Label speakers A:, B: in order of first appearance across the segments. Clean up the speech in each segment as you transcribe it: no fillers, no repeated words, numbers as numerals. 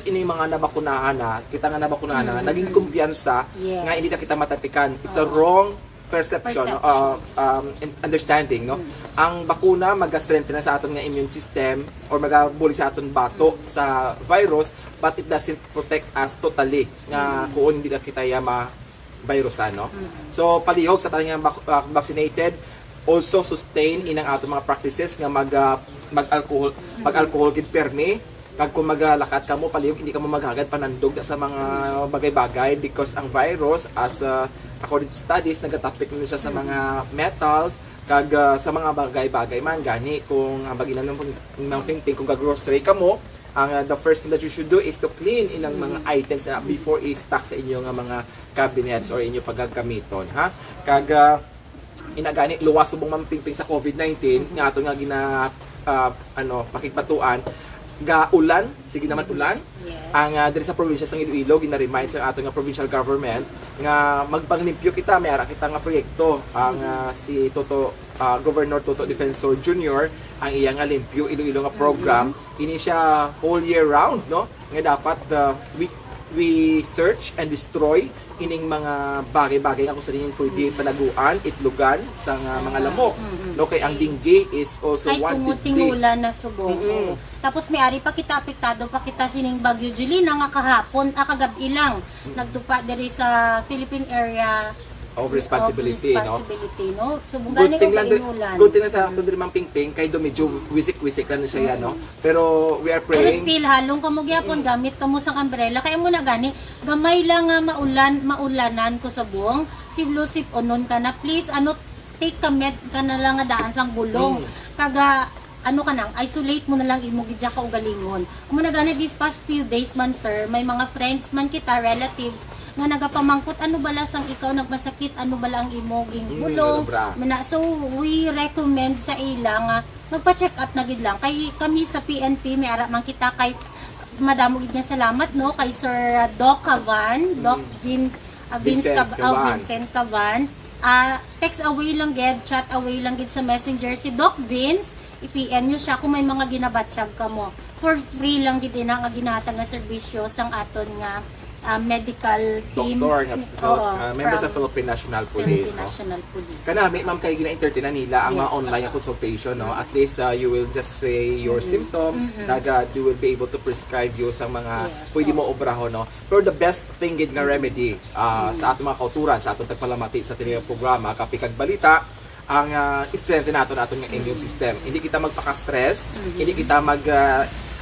A: ini mga nabakunahan na, kita nga nabakunahan na, naging kumpiyansa nga hindi na kita matapikan. It's a wrong perception, and understanding, no? Ang bakuna mag-strengthen na sa aton nga immune system or mag-bully sa aton bato sa virus, but it doesn't protect us totally nga kung hindi na kita ma-virusan, no? So palihog sa tanan nga vaccinated, also sustain inang ato mga practices nga mag-alcohol gid permi kag kung maglakat ka mo palihog hindi ka mo maghagad panandog sa mga bagay-bagay because ang virus as according to studies nagatapik nila siya sa mga metals kag sa mga bagay-bagay man gani kung baginan ng pingping kung grocery ka mo ang the first thing that you should do is to clean inang mga items na before i-stock sa inyo nga mga cabinets or inyo paggagamiton ha kag inagani luwas subong mampingping sa COVID-19 nga ato nga pakigpatuan ga ulan sige naman ulan ang diri sa probinsya sa Iloilo gina-remind sa ato nga provincial government nga magpanglimpyo kita may ara kita nga proyekto ang si Governor Toto Defensor Jr. ang iya nga limpyo Iloilo nga program ini siya whole year round no nga dapat we search and destroy ining mga bagay-bagay nga kung saan yung pwede palaguan, itlugan sa mga lamok. No, kay ang dengue is also one
B: deadly. Ay tumuting na subong. Tapos may ari pa kita apektado pa kita sining Bagyo Julina nga kahapon, kagabi lang nagdupa diri sa Philippine area
A: of responsibility, no?
B: So, good thing lang
A: na sa ato diri Pingping kay do medyo wisik-wisik lang siya, no? Pero we are praying.
B: Pero still halong kamo gyapon gamit kamo sang umbrella kay mo na gani gamay lang nga maulanan ko sa buong sip onon ka na please take kamet ka na lang nga daan sang gulong kaga ka nang isolate mo na lang imo gidya ka ugalingon mo na gani these past few days man sir may mga friends man kita relatives nga nagapamangkot ano bala sang ikaw nagmasakit ano bala ang imong gulong so we recommend sa ila nga magpa-check up na gid lang kay kami sa PNP may ara man kita kay madamo gid nga salamat no kay Sir Doc Cavan Doc Vincent Cavan text away lang gid chat away lang gid sa messenger si Doc Vince i-PM nyo siya kung may mga ginabatsyag ka mo for free lang gid ina nga ginatag nga serbisyo sang aton nga medical team.
A: Doktor, members sa Philippine National Police. Kanami, ma'am, kayo gina-entertain na nila ang mga online consultation. No? At least you will just say your symptoms. Kagad, you will be able to prescribe you sa mga pwede mo obraho. No? Pero the best thing gid nga remedy sa atong mga kauturan, sa atong tagpalamati sa tinig programa, kapikag balita, ang strengthen natin nga immune system. Hindi kita magpaka-stress, hindi kita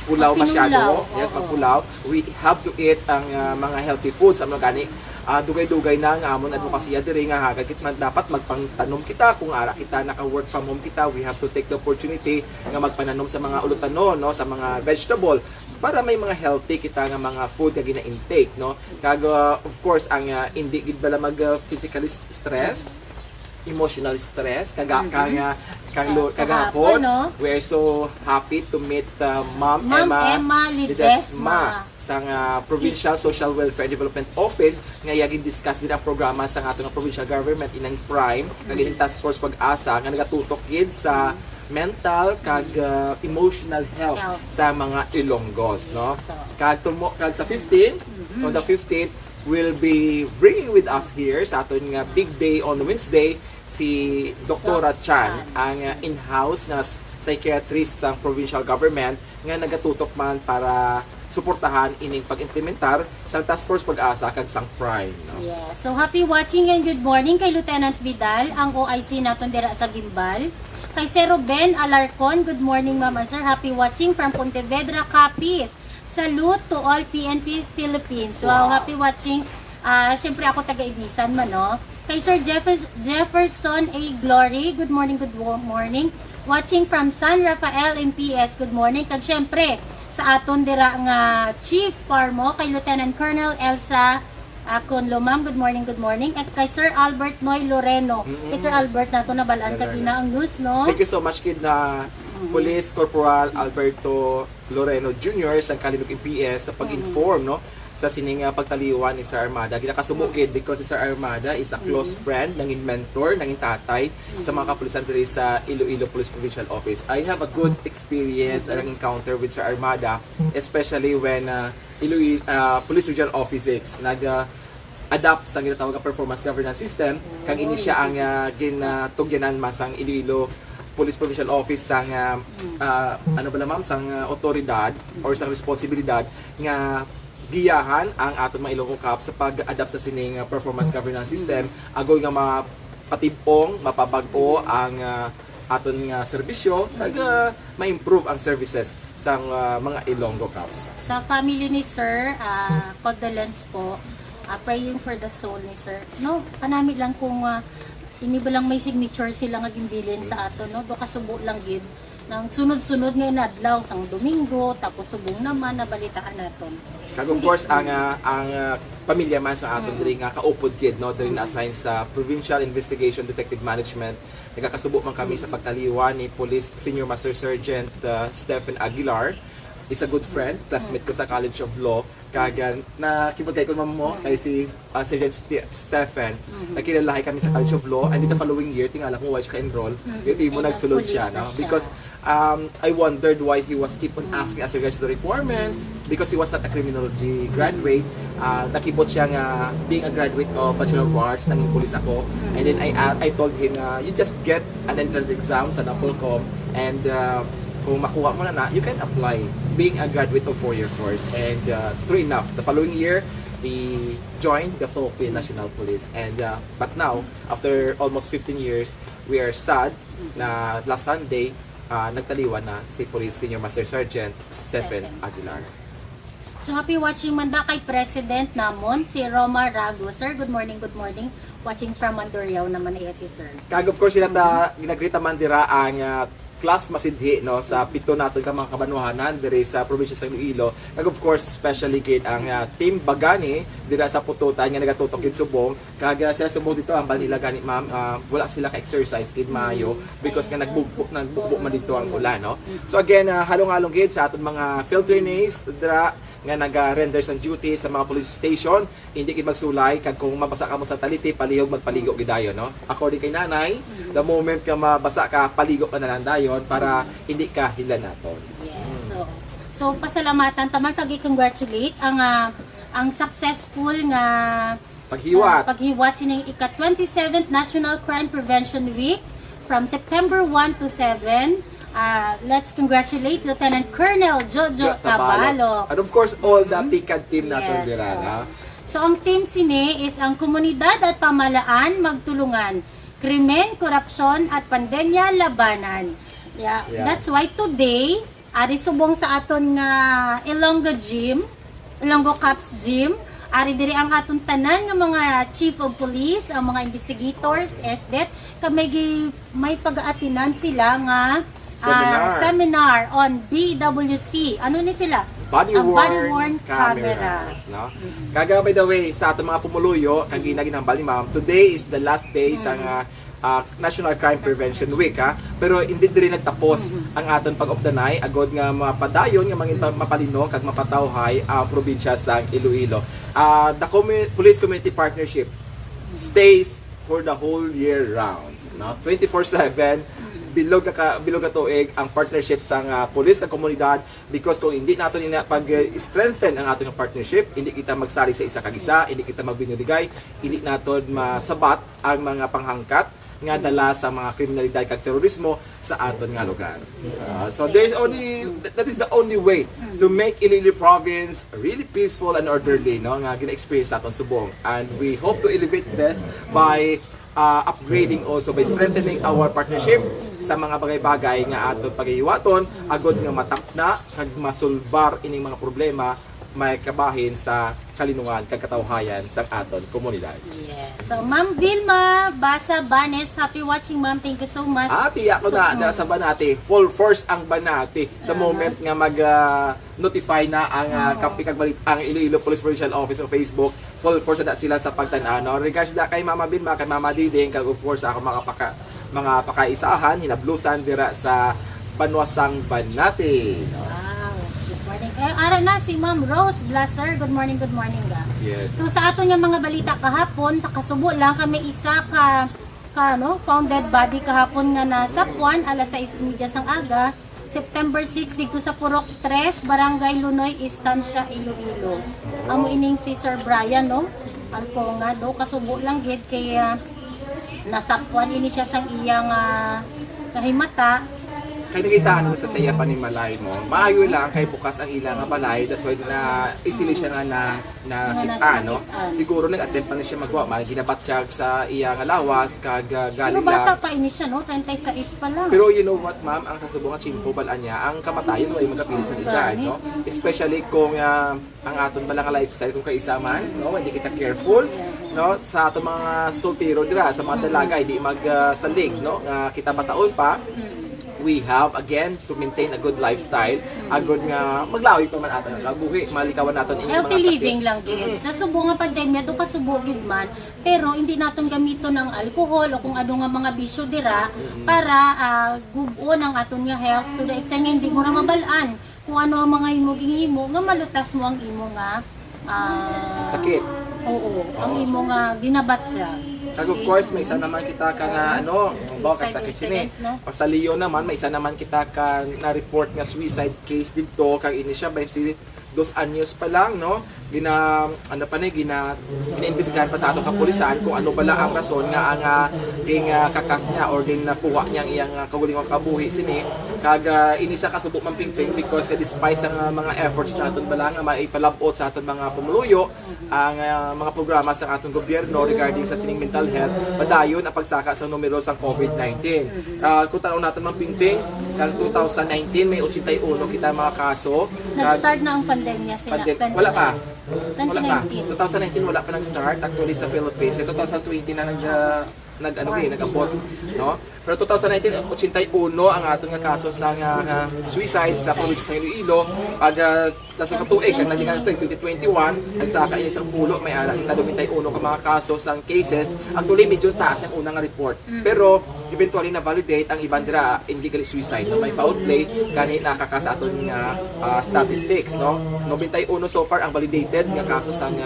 A: pulaw masyado, magpulaw. We have to eat ang mga healthy foods, gani dugay-dugay na nga amon advokasya diri nga hagit man dapat magpangtanom kita kung ara kita naka-work from home kita, we have to take the opportunity nga magpananom sa mga ulutanon no sa mga vegetable para may mga healthy kita nga mga food nga gina-intake no kag of course ang hindi gid bala mag physically stress emotional stress kagahapon we're so happy to meet Ma'am Emma Ledesma sa Provincial Social Welfare Development Office nga yagin discuss din ang programa sa atong provincial government inang prime kag task force pag-asa nga nagatutok gid sa mental kag emotional health sa mga Ilonggos no kag sa 15 on the 15th will be bringing with us here sa aton nga big day on Wednesday si Dr. Chan ang in-house nga psychiatrist sa provincial government nga nagatutok man para suportahan ining pag-implementar sa task force pag-asa kag sang prime no?
B: So happy watching and good morning kay Lieutenant Vidal ang OIC naton dira sa Gimbal kay Sir Ben Alarcon good morning ma'am and sir happy watching from Pontevedra Capiz. Salute to all PNP Philippines. Wow, happy watching. Siyempre ako taga-Ibisan man, no? Kay Sir Jefferson A. Glory, good morning, good morning. Watching from San Rafael MPS, good morning. Kag siyempre, sa aton dira nga Chief Parmo, kay Lieutenant Colonel Elsa Conlo, ma'am, good morning, good morning. At kay Sir Albert Noy Loreno. Kay Sir Albert nato nabalaan kagina ang news, no?
A: Thank you so much, kid na Police Corporal Alberto Loreno Jr. sa Kalinog MPS sa pag-inform no sa sining pagtaliwan ni Sir Armada. Ginakasubo gid because si Sir Armada is a close friend, nanging mentor, nanging tatay sa mga kapulisan diri sa Iloilo Police Provincial Office. I have a good experience and encounter with Sir Armada, especially when Iloilo Police Regional Office 6 adapt sa ginatawag nga performance governance system, kag ini siya ang ginatugyanan masang Iloilo Police Provincial Office sang ano ba ma'am sang otoridad or sang responsibilidad nga giyahan ang aton mga Ilonggo Cup sa pag-adapt sa sining performance governance system agoy nga mapatibong, mapabag-o ang aton nga serbisyo kag ma-improve ang services sang mga Ilonggo Cups.
B: Sa family ni Sir, condolence po. Praying for the soul ni Sir. No, kanami lang kung ini ba lang may signature sila nga gimbilin sa ato, no? Do kasubo lang gid nang sunod-sunod nga adlaw sang Domingo tapos subong naman nabalitaan naton.
A: Kag of course ang pamilya man sa aton diri nga kaupod gid no diri na assign sa Provincial Investigation Detective Management. Nagakasubo man kami sa pagtaliwan ni Police Senior Master Sergeant Stephen Aguilar. Is a good friend, classmate ko sa College of Law. Kagan nakibot kay ko mo kay si Sergeant Stephen. Nakilalahi kami sa College of Law and in the following year tingala ko why siya ka-enroll. Hindi mo nagsulod siya, no? Because I wondered why he was keep on asking as regards to the requirements because he was not a criminology graduate. Nakibot siya nga being a graduate of Bachelor of Arts, nanging police ako. And then I told him, you just get an entrance exam sa NAPOLCOM and kung makuha mo na, you can apply being a graduate of 4-year course. And true enough, the following year, he joined the Philippine National Police. And but now, after almost 15 years, we are sad na last Sunday, nagtaliwan na si Police Senior Master Sergeant Stephen Aguilar.
B: So happy watching manda kay President namon si Roma Rago. Sir, good morning, good morning. Watching from Mandurriao naman iya si Sir.
A: Kag of course sila ginagrita man dira ang class masidhi no sa pito naton ka mga kabanuhanan diri sa probinsya sa Iloilo. Kag of course especially gid ang team Bagani dira sa Pututan nga nagatutok gid subong. Kag sila subong dito ang nila gani ma'am wala sila ka exercise gid maayo because nga nagbugbo man dito ang ulan no. So again halong-halong gid sa aton mga field trainees dira nga naga-render ng duty sa mga police station, hindi gid magsulay kag kung mabasa ka mo sa taliti palihog magpaligo gid dayon no. According kay nanay, the moment ka mabasa ka paligo ka na lang dayon para hindi ka hilanaton.
B: Yes. So pasalamatan taman kag i-congratulate ang successful nga paghiwat sining ika-27th National Crime Prevention Week from September 1 to 7. Let's congratulate Lieutenant Colonel Jojo Tabalok.
A: And of course, all the PICAD team natin dira.
B: So, ang team sini is ang komunidad at pamalaan magtulungan. Krimen, korupsyon at pandemya labanan. Yeah. That's why today, ari subong sa aton nga Ilonggo Cups Gym, ari diri ang aton tanan nga mga chief of police, ang mga investigators, SDET, may pag-aatinan sila nga seminar on BWC. Ano ni sila? Body-worn cameras.
A: No? Kaga by the way, sa ating mga pumuluyo, kag ginaginambal ni ma'am, today is the last day sa National Crime Prevention Week. Pero hindi rin nagtapos ang aton pag-obdanay, agod nga mapadayon, nga mapalino, kag mapatawhay ang probinsya sa Iloilo. The Police Community Partnership stays for the whole year round. No? 24/7, bilog ka tuig ang partnership sa pulis sa komunidad because kung hindi nato pag-strengthen ang ating partnership, hindi kita magsali sa isa kag isa, hindi kita magbinudigay, hindi nato masabat ang mga panghangkat nga dala sa mga kriminalidad kag terorismo sa aton nga lugar. So that is the only way to make Iloilo province really peaceful and orderly no nga gina-experience aton subong, and we hope to elevate this by upgrading also by strengthening our partnership sa mga bagay-bagay nga aton paghiwaton agod nga matapna kag masulbar ining mga problema may kabahin sa kalinungan kag katawhayan sa aton komunidad.
B: Yes. So Ma'am Vilma Basa Banes, happy watching ma'am. Thank you so much.
A: Tiyak ko na sa Banati, full force ang Banati. The moment nga mag-notify na ang ang Iloilo Police Provincial Office sa Facebook, full force na sila sa pagtan-ano. Regards da kay Mama Vilma, kay Mama Diding, kag of course ako mga pakaisahan, hinablusan dira sa Banwasang Banati.
B: Wow. Morning. Ara na si Ma'am Rose Blaser. Good morning ga.
A: Yes.
B: So sa aton nga mga balita kahapon, takasubo lang kami isa ka founded body kahapon nga nasa Puan alas 6:30 sang aga, September 6 dito sa Purok 3, Barangay Lunoy, Estancia, Iloilo. Amo ining si Sir Brian no. Alko nga do kasubo lang gid kay nasa Puan ini siya sang iyang nahimata.
A: Kaya nag-isaan mo sa saya pa ni Malay mo. Maayo lang kay bukas ang ilang nga balay. That's why na isili siya nga na kita, no? Siguro nag-attempt pa na siya magawa. Mga ginabatsyag sa iyang lawas, kag galing
B: Pero bata pa ini siya, no? 36 pa lang.
A: Pero you know what, ma'am? Ang sasubong nga chimpo balaan niya, ang kamatayan mo ay magkapili sa edad, no? Especially kung ang aton balang lifestyle, kung kaisa man, no? Hindi kita careful, no? Sa aton mga soltero dira, sa mga dalaga, hindi magsalig, no? Kita bataon pa. We have again to maintain a good lifestyle, a good nga maglawi pa man ato nga kabuhi, malikawan naton ini mga
B: healthy
A: sakit.
B: living lang gid. Sa subo nga pandemya do kasubo gid man, pero hindi naton gamiton ng alcohol o kung ano nga mga bisyo dira para gubuon ang aton nga health to the extent nga hindi mo na mabalaan kung ano ang mga himo nga malutas mo ang imo nga
A: Sakit.
B: Oo, ang imo nga ginabat siya.
A: Kag of course, may isa naman kita ka nga bawa ka sakit sini. O sa Leo naman, may isa naman kita ka na-report nga suicide case dito kag ini siya 22 anyos pa lang, no? Gina-imbestigahan pa sa atong kapulisan kung ano bala ang rason nga ang kakas niya or din nakuha niya ang iyang kagulingon kabuhi sini. Kag ini siya kasubok man pingping because despite sa mga efforts naton bala nga maipalabot sa aton mga pumuluyo ang mga programa sa atong gobyerno regarding sa sining mental health, padayon ang pagsaka sa numero sa COVID-19. Kung tanaw natin man pingping, kag 2019 may 81 kita mga kaso.
B: Nag-start na ang pandemya sila.
A: Wala pa.
B: 2019.
A: 2019 wala pa nag-start actually sa Philippines. 2020 na nag-abot, no? Pero 2019 81 ang aton nga kaso sa suicide sa probinsya sa Iloilo. Pag sa katuig kag nalingan ito 2021 nagsaka ini isang pulo may ara kita 21 ka mga kaso sang cases. Actually medyo taas ang unang report. Pero eventually na validate ang ibang dira illegal suicide no may foul play gani nakakasa aton nga statistics, no. 91 so far ang validated nga kaso sang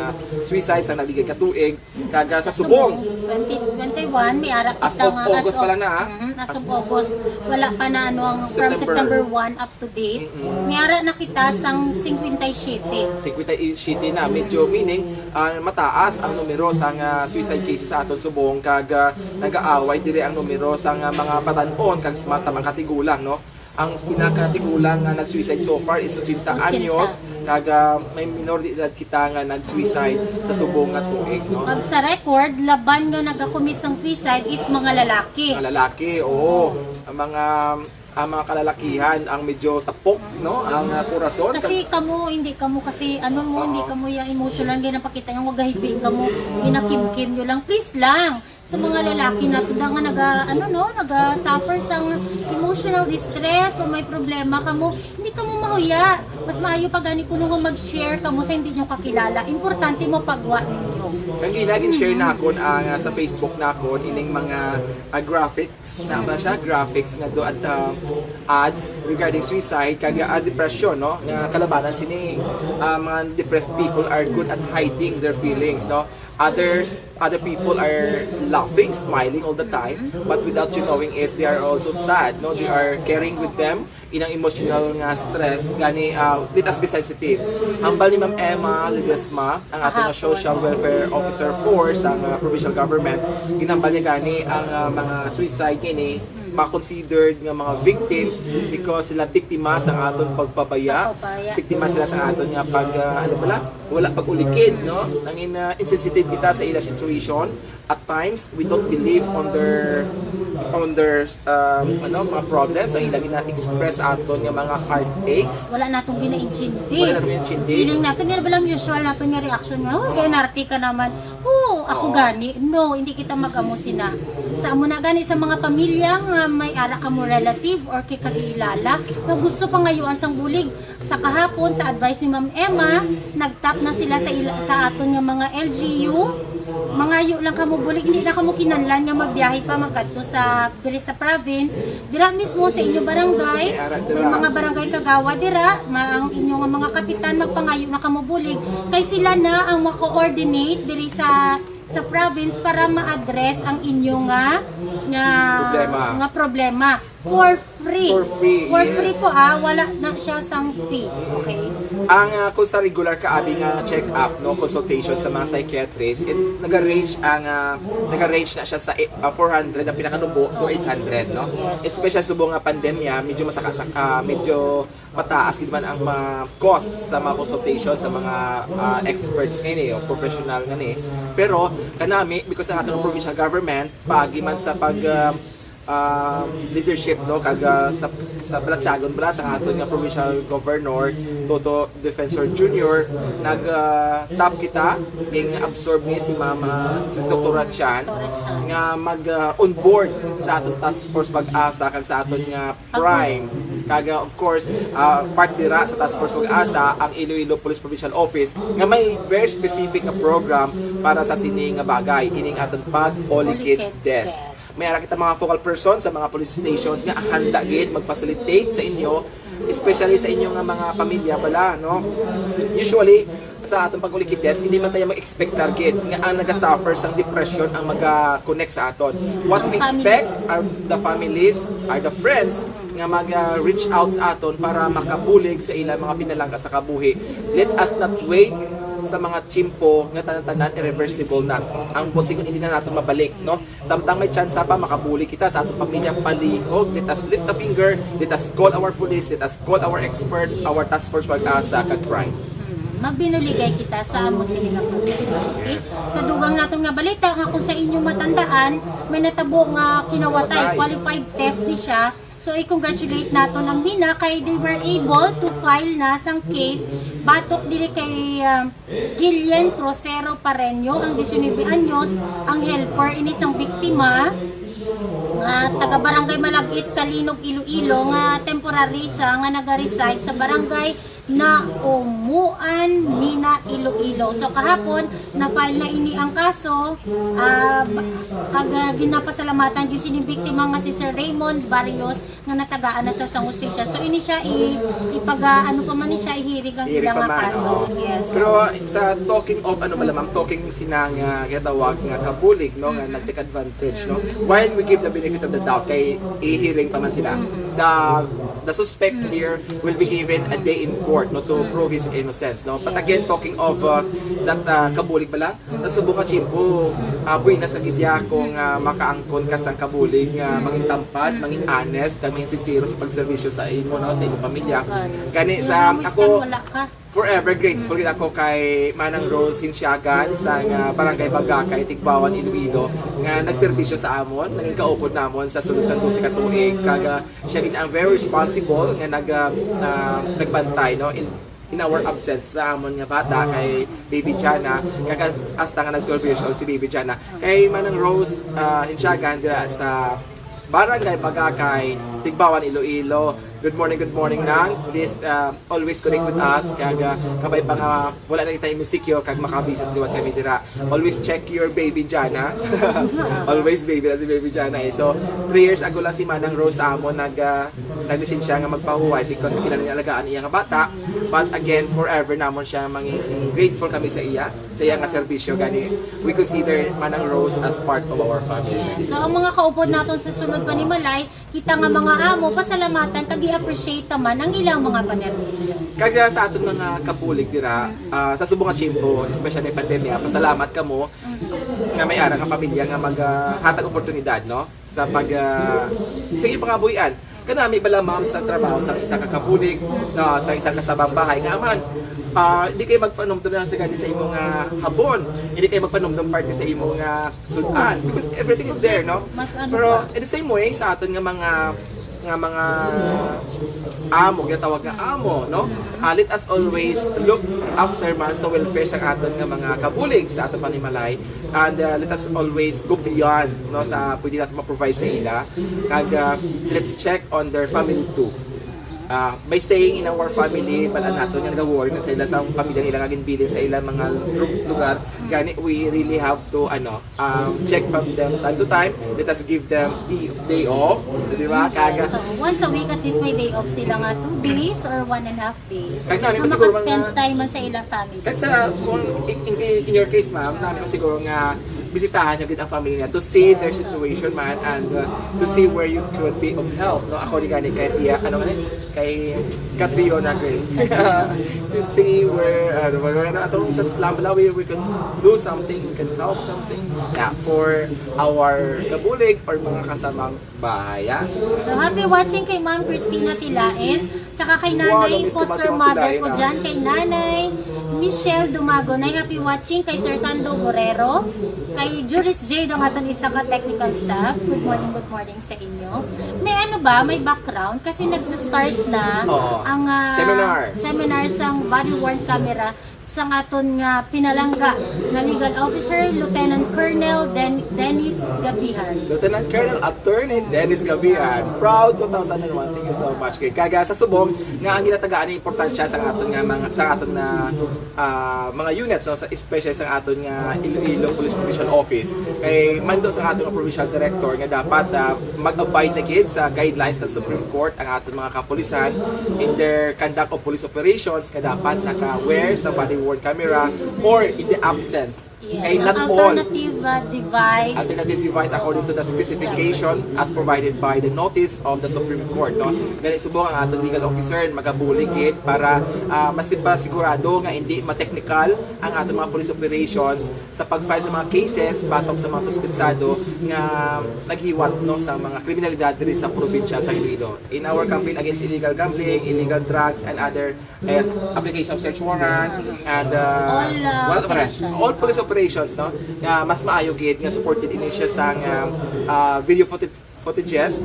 A: suicide sa naligay katuig kag sa subong
B: 2021 may ara kita
A: as of August pa lang na
B: as of August wala pa na from September 1 up to date. May ara na kita sang 57
A: na medyo meaning mataas ang numero sa suicide cases sa aton subong kag nag-aaway dire ang numero sa mga batan-on kag matamang katigulang, no. Ang pinakatigulang nga nag-suicide so far is 80 anyos kag may minor de edad kita nga nag-suicide sa subong nga tuig, no.
B: Pag sa record laban nga nagakommit sang suicide is mga lalaki.
A: Mga lalaki, oo. Ang mga kalalakihan ang medyo tapok, no, ang kurason.
B: Kasi hindi kamo kasi hindi kamo yung emotional ginapakita nga wag gahibi kamo ginakimkim nyo lang, please lang. Sa mga lalaki na tudang nga naga-suffer sang emotional distress o may problema kamo, hindi kamo mahuya. Mas maayo pa gani kuno nga mag-share kamo sa hindi nyo kakilala. Importante mo pagwa ninyo.
A: Kang ginagin share na ako sa Facebook na ako ining mga graphics na ba siya graphics nga do at ads regarding suicide kag depression, no, nga kalabanan sini mga depressed people are good at hiding their feelings, no. Other people are laughing, smiling all the time, but without you knowing it, they are also sad, no? They are carrying with them inang emotional nga stress, gani let us be sensitive. Hambal ni Ma'am Emma Ledesma, ang ating social welfare officer for sa provincial government, ginambal niya gani ang mga suicide kini ma-considered nga mga victims because sila biktima sa aton pagpabaya, biktima sila sa aton nga pag wala pag-ulikid, no. Nangin insensitive kita sa ila situation. At times we don't believe on their mga problems ang ila gina-express aton nga mga heartaches.
B: Wala natong gina-intindi.
A: Feeling
B: natin nga balang usual naton nga reaction nga kay narti ka naman. Ako gani. No, hindi kita mag-amo sina. Sa amo na gani sa mga pamilya nga may ara ka mo relative or kay kakilala na gusto pa ngayuan sang bulig. Sa kahapon sa advice ni Ma'am Emma, nagtap na sila sa aton nga mga LGU. Mangayo lang kamo bulig, hindi na kamo kinanlan nga magbiyahe pa magkadto sa diri sa province. Dira mismo sa inyo barangay, may mga barangay kagawa dira, ang inyo nga mga kapitan magpangayo na kamo bulig. Kay sila na ang ma-coordinate diri sa province para ma-address ang inyo nga problema for free. For free po wala na siya sang fee. Okay.
A: Ang kung sa regular kaabi nga check-up, no, consultation sa mga psychiatrist, nag-range na siya sa 400 ang pinakanubo to 800, no. Especially sa buong pandemya, medyo medyo mataas gid man ang costs sa mga consultation sa mga experts ngani o professional ngani. Pero kanami because ang atong provincial government paagi man sa pag leadership, no, kaga sa Blatchagon sa aton nga provincial governor Toto Defensor Jr. nag-top kita ning absorb ni si Mama si Dr. Chan nga on board sa aton task force pag-asa kag sa aton nga prime kaga of course part dira sa task force pag-asa ang Iloilo Police Provincial Office nga may very specific na program para sa sini nga bagay ining aton pag-olikid desk. May ara kita mga focal person sa mga police stations nga handa gid mag-facilitate sa inyo, especially sa inyo nga mga pamilya pala, no. Usually sa atong pag-ulikid test, hindi man tayo mag-expect target nga ang naga-suffer sang depression ang maga-connect sa aton. What we expect are the families, are the friends nga mag-reach out sa aton para makabulig sa ilang mga pinalangka sa kabuhi. Let us not wait sa mga chimpo nga tanan-tanan irreversible na. Ang bunsingon hindi na natin mabalik, no? Samtang may chance pa makabuli kita sa atong pamilya palihog, let us lift a finger, let us call our police, let us call our experts, our task force pag-asa kag crime.
B: Magbinuligay kita sa amo sinilang okay? Sa dugang naton nga balita nga kung sa inyo matandaan may natabo nga kinawatay, qualified theft ni siya. So, i-congratulate nato ng Mina kay they were able to file na sang case batok diri kay Gillian Procero Pareño, ang 19 anyos, ang helper inisang biktima taga barangay Malagit, Kalinog, Iloilo nga temporary nga naga-reside sa barangay na Umuan, Mina, Iloilo. So kahapon na-file na ini ang kaso ginapasalamatan gyud sini biktima nga si Sir Raymond Barrios nga natagaan na sa hustisya. So ini siya ano pa man ni siya ihirig ang ilang kaso. Yes.
A: Pero sa talking of talking sinang gatawag nga kabulig, no, nga nag-take advantage, no. While we give the benefit of the doubt kay ihiring pa man sila, the suspect here will be given a day in court, no, to prove his innocence, no. But again, talking of that kabulig pala, nasubong ka chimpo buinas sa gidya kung makaangkon ka sang kabulig mangin tampad, mangin honest, mangin sincere sa pagserbisyo sa imo, no, sa imong pamilya. Gani sa ako forever grateful gid ako kay Manang Rose Hinsyagan sa barangay Bagakay, Tigbawan, Iloilo nga nagserbisyo sa amon, naging kaupod namon sa sulod sa 12 ka tuig kaga siya gid ang very responsible nga nagbantay, no, in our absence sa amon nga bata kay Baby Jana kaga hasta nga nag 12 years old si Baby Jana kay Manang Rose Hinsyagan dira sa barangay Bagakay, Tigbawan, Iloilo. Good morning nang. Please always connect with us kag kabay pa nga wala na tayo misikyo kag makabisit liwat kami dira. Always check your Baby Jana. Always baby na si Baby Jana. So 3 years ago lang si Manang Rose amon naglisensya nga magpahuway because kinalagaan iya nga bata. But again, forever namon siya manging grateful kami sa iya nga serbisyo gani. We consider Manang Rose as part of our family.
B: Yes. So ang mga kaupod naton sa sunod pa ni Malay, kita nga mga amo pasalamatan kag i-appreciate naman ang ilang mga panerbisyo.
A: Kaya sa aton mga kabulig dira sa subong nga chimpo, especially pandemya, pasalamat kamo nga may ara nga pamilya nga maghatag oportunidad, no, sa pag sa inyong pangabuhian. Kanami bala ma'am sa trabaho sa isa ka kabulig sa isang kasabang bahay nga man. Hindi kayo magpanumdum na sa sa imong habon, hindi kayo magpanumdum party sa imong sudan because everything is there, no. Pero in the same way sa aton nga mga nga mga amo, ginatawag nga amo, no? Let us always look after man sa welfare sa aton nga mga kabulig sa aton panimalay, and let us always go beyond, no, sa pwede natin ma-provide sa ila, kag let's check on their family too. By staying in our family, pala nato nga nag-worry na sa ila sa pamilya nila nga ginbilin sa ila mga lugar, gani we really have to check from them time to time. Let us give them day off, di ba? Kaga
B: So, once a week at least may day off sila nga 2 days or 1.5 days.
A: Kag namin
B: Na
A: siguro
B: maka-spend
A: mga-
B: time man sa ila family.
A: Kasi kung in your case, ma'am, namin ko siguro nga bisitahan niyo ang family niya to see their situation, man, and to see where you could be of help, no? Ako di gani kay Tia, kay Catriona Gray. To see where, atong sa slum where we can do something, we can help something, for our kabulig or mga kasamang bahay,
B: So, happy watching kay Ma'am Christina Tilain, tsaka kay
A: Wow,
B: Nanay,
A: na-miss ko ba si
B: foster
A: Ma'am
B: mother
A: Tilain,
B: ko dyan, kay Nanay Michelle Dumago. Nay, happy watching kay Sir Sando Borrero, kay Juris J. ng aton isa ka technical staff. Good morning sa inyo. May may background kasi nagsa-start na
A: Oo.
B: ang seminar sang body worn camera sang aton nga pinalangga na legal officer Lieutenant Colonel Dennis Gabihan.
A: Lieutenant Colonel Attorney Dennis Gabihan, proud 2001. Thank you so much kay kaga sa subong nga ang ginatagaan ni importansya sa aton nga mga units, no, sa especially sa aton nga Iloilo Police Provincial Office, kay mando sa aton nga provincial director nga dapat mag-abide na gid sa guidelines sa Supreme Court ang aton mga kapulisan in their conduct of police operations, nga dapat naka-wear sa body worn camera or in the absence. Kay not all alternative device according to the specification as provided by the notice of the Supreme Court, no? Ganit subong ang ating legal officer magabuligid para sigurado nga hindi ma-technical ang ating mga police operations sa pag-file sa mga cases batok sa mga suspensado nga naghiwat, no, sa mga kriminalidad diri sa probinsya sa Iloilo. In our campaign against illegal gambling, illegal drugs, and other application of search warrant and all police operations, no, nga mas maayo gid nga supported ini siya sa video footages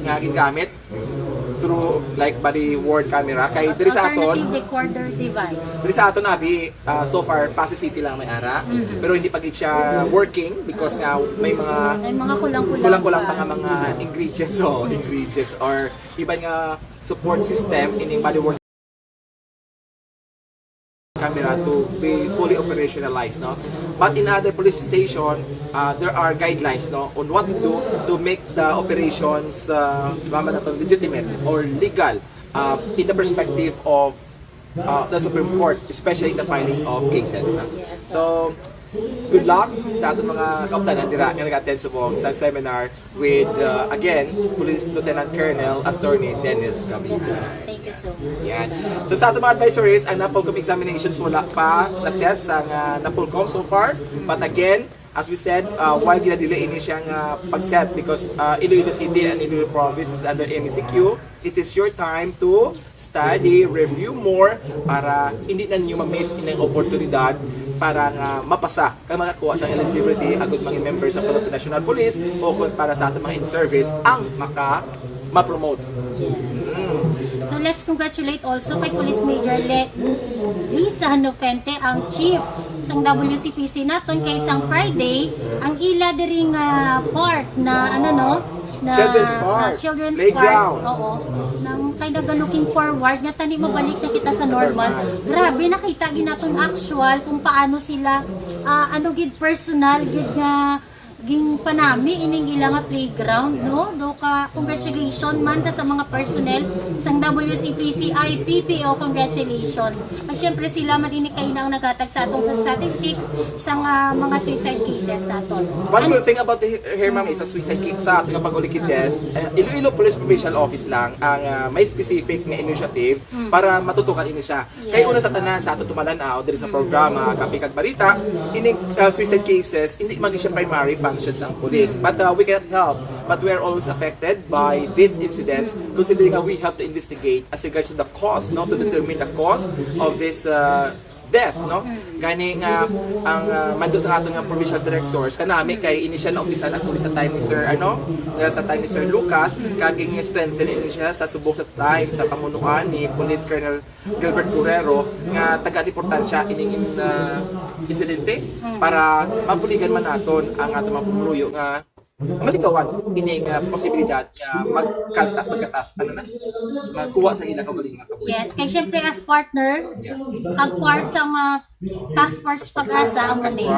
A: nga gigamit through like body worn camera kay diri sa aton
B: alternative recorder device.
A: Diri sa aton abi so far Pasig City lang may ara, pero hindi pa gid siya working because nga may mga kulang-kulang pa nga mga ingredients or iba nga support system in body worn camera to be fully operationalized, no? But in other police station, there are guidelines, no, on what to do to make the operations legitimate or legal in the perspective of the Supreme Court, especially in the filing of cases, no? So good luck sa ating mga kauptanan dira nga nag-attend sa seminar with again Police Lieutenant Colonel Attorney Dennis Gabihan.
B: Thank you so much.
A: Yan. So sa ating mga advisories, ang NAPOLCOM examinations wala pa na-set sa NAPOLCOM so far. But again, as we said, while ginadili ini siyang pag-set because Iloilo City and Iloilo Province is under MECQ, it is your time to study, review more para hindi na ninyo ma-miss inyong oportunidad para mapasa kay makakuha sa eligibility agud mga members sa Philippine National Police o kung para sa ating mga in-service ang ma-promote.
B: So let's congratulate also kay Police Major Lisa Hanofente, ang chief sang WCPC naton kay sang Friday ang ila diring park na na Children's
A: Playground.
B: Park. Oo. Nang kay looking forward nga tani mabalik na kita sa normal. Grabe nakita ginaton actual kung paano sila gid personal gid nga ging panami ining ilang playground, no? Do ka congratulations man ta sa mga personnel sang WCPC IPPO, congratulations. At syempre sila man ini kay nang nagatag sa atong statistics sang mga suicide cases naton.
A: One good thing about here, ma'am, is sa suicide case sa ating pag-ulikides, Iloilo Police Provincial Office lang ang may specific nga initiative para matutukan ini siya. Kaya una sa tanan sa ato tumalanaw diri sa programa Kapikag Balita, ining suicide cases hindi man siya primary functions ang police. But we cannot help. But we are always affected by these incidents, considering we have to investigate as regards to the cause, not to determine the cause of this death, no? Gani nga ang mando sa aton nga provincial directors kanami kay initial na umpisan actually sa time ni Sir sa time ni Sir Lucas kaging strengthen siya sa subok sa time sa pamunuan ni Police Colonel Gilbert Guerrero nga taga-importansya ining insidente para mapuligan man naton ang atong mga pumuluyo nga malikawan ining posibilidad nga magkatas magkuha sa ilang kaugaling nga kabuhi.
B: Yes, kay syempre as partner, ang part sa mga task force pag-asa ang mali.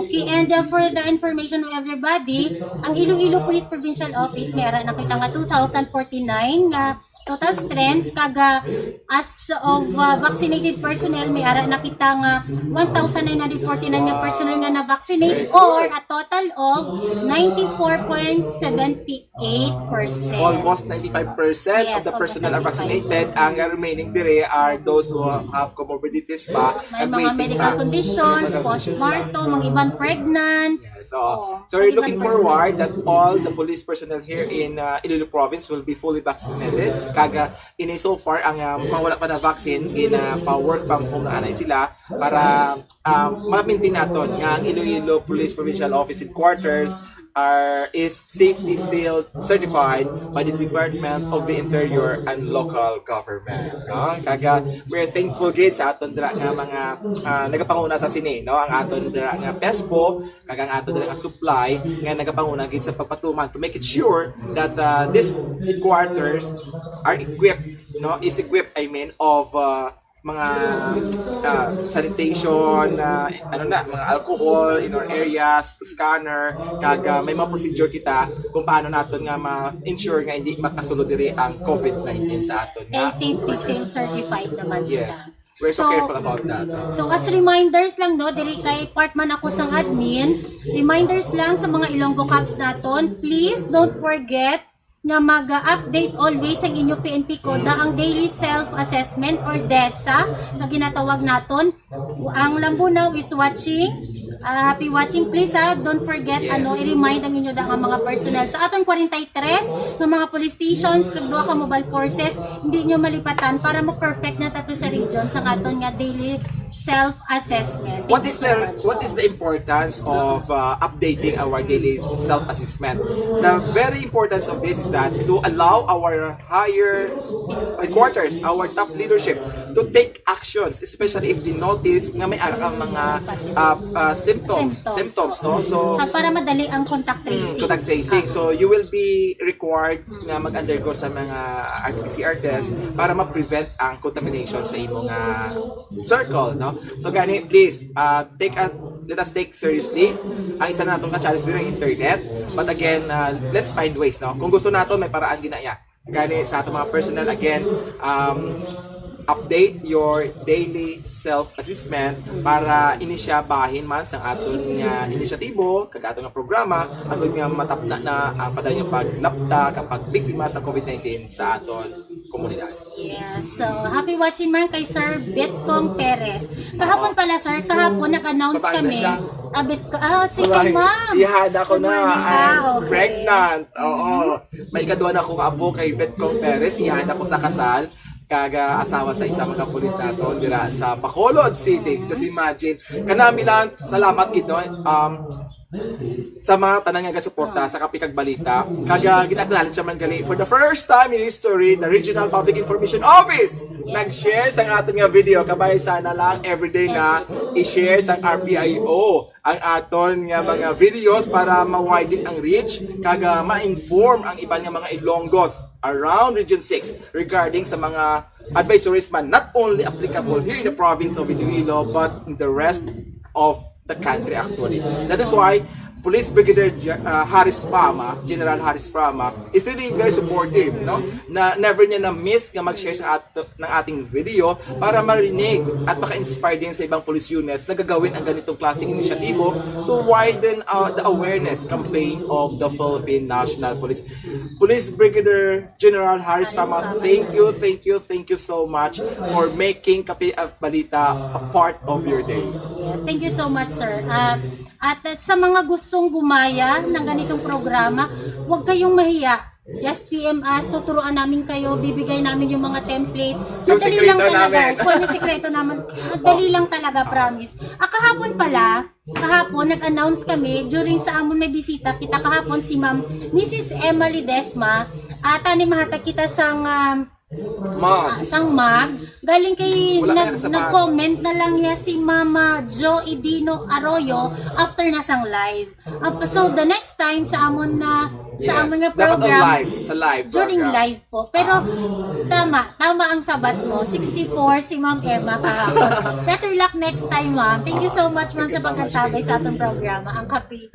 B: Okay, and for the information of everybody, ang Iloilo Police Provincial Office meron nakita nga 2,049 nga total strength kaga as of vaccinated personnel may ara nakita nga 1,949 nga personnel nga na-vaccinate or a total of 94.78%.
A: Almost 95% of the personnel are vaccinated. Ang remaining dire are those who have comorbidities pa.
B: May mga medical conditions, postpartum, mga ibang pregnant.
A: So we're looking forward that all the police personnel here in Iloilo Province will be fully vaccinated. Kaga ini so far ang mga wala pa na vaccine pa-work from home na anay sila para ma-maintain naton nga ang Iloilo Police Provincial Office Headquarters is safety sealed certified by the Department of the Interior and Local Government. No? Kaga we're thankful gid sa aton dira nga mga nagapanguna sa sini, no? Ang aton dira nga PESPO, kaga ang aton dira nga supply nga nagapanguna gid sa pagpatuman to make it sure that this headquarters are equipped, no? Is equipped of mga sanitation, mga alcohol in our areas, scanner, kaga may mga procedure kita kung paano naton nga ma-ensure nga hindi makasulod diri ang COVID-19 sa aton nga.
B: Safety seal certified naman kita.
A: Yes. We're so careful about that.
B: So as reminders lang no, diri kay part man ako sang admin, reminders lang sa mga Ilonggo Caps naton, please don't forget nga mag-update always ang inyo PNP Koda ang daily self-assessment or DESA na ginatawag naton. Ang Lambunaw is watching. Happy watching please don't forget i-remind ang inyo ang mga personnel sa aton 43 ng mga police stations kag duha ka mobile forces hindi nyo malipatan para mo-perfect na tato sa region sa aton nga daily self-assessment.
A: What is the importance of updating our daily self-assessment? The very importance of this is that to allow our higher headquarters, our top leadership to take actions, especially if they notice nga may ang mga symptoms, no? So
B: para madali ang contact tracing.
A: So you will be required na mag-undergo sa mga RT-PCR test para ma-prevent ang contamination sa imong circle, no? So gani, please, let us take seriously ang isa na natong ka-challenge din ng internet. But again, let's find ways, no? Kung gusto nato, may paraan ginaya. Gani, sa atong mga personnel, again, update your daily self-assessment para inisyabahin man sa aton nga inisyatibo, kag aton nga programa, agud nga matapna na ang padayon paglapta kapag biktima sa COVID-19 sa aton komunidad.
B: Yes, so happy watching man kay Sir Betcong Perez. Kahapon pala sir, kahapon nag-announce kami. Sige ma'am.
A: Ihada ko na, I'm
B: okay.
A: pregnant. Oo. May ikaduha na akong apo kay Betcong Perez, ihada ko sa kasal. Kaga asawa sa isang mga pulis nato dira sa Bacolod City. Just imagine. Kanami lang salamat gid sa mga tanang nga suporta sa Kapikag Balita. Kaga gina-acknowledge man gali for the first time in history the Regional Public Information Office nag-share sa aton nga video. Kabay sana lang everyday na i-share sa RPIO ang aton nga mga videos para ma-widen ang reach kaga ma-inform ang iban nga mga Ilonggos around Region 6 regarding sa mga advisories man not only applicable here in the province of Iloilo but in the rest of the country actually. That is why Police Brigadier Haris Fama, General Haris Fama, is really very supportive, no? Na never niya na-miss nga mag-share ng ating video para marinig at maka-inspire din sa ibang police units na gagawin ang ganitong klaseng inisyatibo to widen the awareness campaign of the Philippine National Police. Police Brigadier General Haris Fama, thank you so much for making Kapikag Balita a part of your day.
B: Yes, thank you so much, sir. At sa mga gustong gumaya ng ganitong programa, huwag kayong mahiya. Just PM us, tuturuan namin kayo, bibigay namin yung mga template.
A: Yung
B: Madali
A: sikreto
B: lang talaga.
A: namin.
B: Kung yung sikreto naman, madali lang talaga, promise. Kahapon nag-announce kami, during sa amon may bisita, kita kahapon si Ma'am Mrs. Emily Desma, ni mahatag kita sang mag, galing kay
A: Wala ka na sa mag.
B: nag-comment na lang ya si Mama Jo Idino Arroyo after na sang live. So the next time sa amon nga
A: Dapat
B: program,
A: on live, sa live
B: during
A: program.
B: live po. Pero tama ang sabat mo. 64 si Ma'am Emma kahapon. Better luck next time, Ma'am. Thank you so much, Ma'am,
A: Thank you
B: sa
A: so much.
B: pagkatabay sa atong programa. Ang kapi.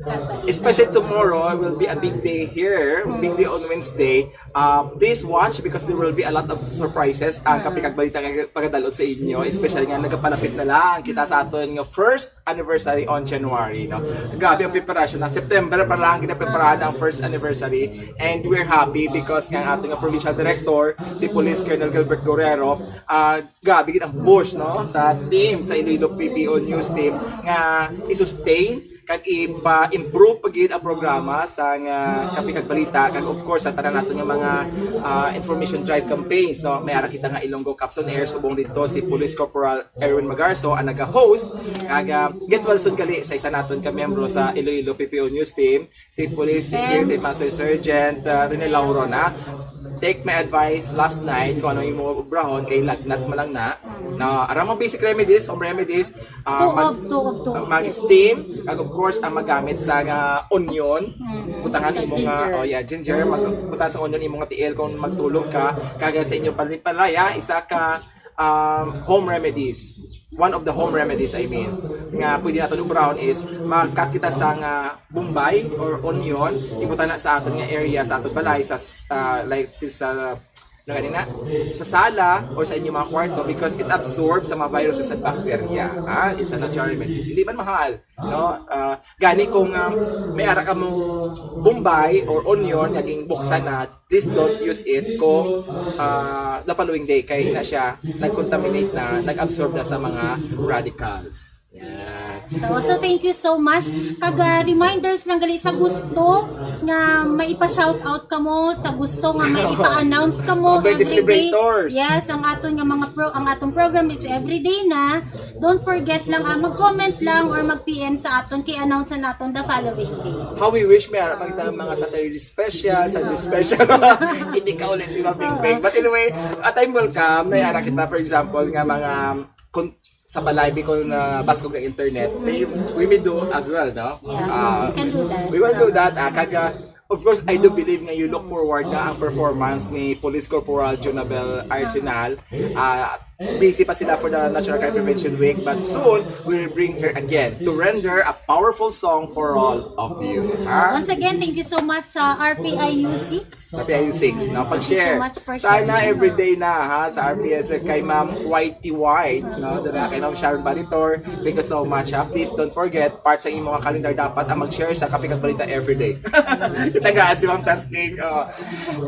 A: Especially tomorrow will be a big day here, big day on Wednesday. Please watch because there will be a lot of surprises ang kapikag balita nga pagadalot sa inyo, especially nga nagapalapit na lang kita sa aton nga first anniversary on January, no. Grabe ang preparation na September pa lang ginapreparahan ang first anniversary, and we're happy because nga ang ating provincial director si Police Colonel Gilbert Guerrero, grabe gid ang push, no, sa team sa Iloilo PPO News team nga i-sustain kag ipa-improve pagid ang programa sa kapikag balita, kag of course sa tanan nato nga mga information drive campaigns, no. May ara kita nga Ilonggo Caps on Air, subong dito si Police Corporal Erwin Magarso ang naga-host, kag get well soon kali sa isa naton ka miyembro sa Iloilo PPO News team, si Police Executive Master Sergeant Rene Lauro na. Take my advice last night kung ano yung mga brahon kay lagnat mo lang na aram mga basic remedies, home remedies, mag-steam, kag of course ang magamit sa onion, butangan imo nga ginger, magbuta sa onion imo nga tiil kung magtulog ka, kag sa inyo palaya isa ka home remedies. One of the home remedies, I mean, nga pwede natin brown is makakita sa bombay or onion, ibutan na sa aton nga area, sa aton balay, sa like sa sa sala or sa inyong mga kwarto because it absorbs sa mga viruses at bacteria. It's a natural remedies. Hindi man mahal, no? Gani kung may ara ka mong bombay or onion naging buksan na, please don't use it kung the following day kay na siya nag-contaminate na, nag-absorb na sa mga radicals. Yes.
B: So thank you so much. Kag reminders lang gali sa gusto nga maipa-shout out ka mo, sa gusto nga maipa-announce ka mo
A: Birthday
B: every day.
A: celebrators.
B: Yes, ang aton nga mga ang atong program is everyday na. Don't forget lang mag-comment lang or mag-PM sa aton kay announce naton the following day.
A: How we wish may makita ang mga Saturday special, Sunday special. Hindi ka ulit si Mabing Bang. But anyway, at time welcome, may ara kita for example nga mga sa palive ko na baskog ng internet, we may do as well, no?
B: Yeah, we can do that.
A: We will do that. Of course, I do believe nga you look forward na ang performance ni Police Corporal Jonabel Arsenal. Busy pa sila for the National Crime Prevention Week, but soon we'll bring her again to render a powerful song for all of you.
B: Once again, thank you so much sa RPIU 6.
A: RPIU 6, no? Pag-share.
B: Thank you so much for
A: Sana
B: sharing.
A: everyday na sa RPS kay Ma'am Whitey White, no? Dala kay Ma'am Sharon Balitor. Thank you so much. Please don't forget, part sa inyong mga kalendar dapat ang mag-share sa Kapikag Balita everyday. Itagaan si Ma'am Tasking.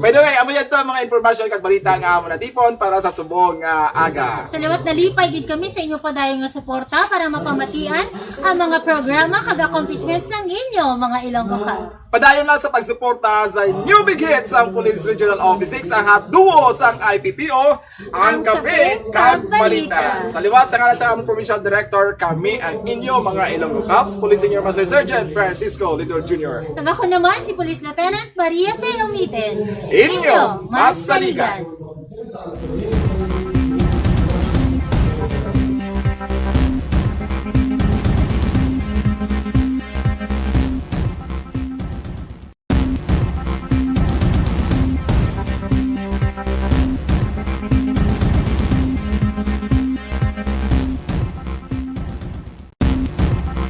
A: By the way, amo yan to mga informasyon kag balita nga amo na tipon para sa subong aga.
B: Salamat na lipay gid kami sa inyo padayon nga suporta para mapamatian ang mga programa kag accomplishments ng inyo mga Ilonggo Caps.
A: Padayon lang sa pagsuporta sa New Big Hits ang Police Regional Office 6 ang duo sang IPPO ang Kape kag Balita. Sa liwat sa ngalan sa among Provincial Director, kami ang inyo mga Ilonggo Caps, Police Senior Master Sergeant Francisco Lidor Jr.
B: Nag ako naman si Police Lieutenant Maria P. Umiten.
A: Inyo, Mas Saligan.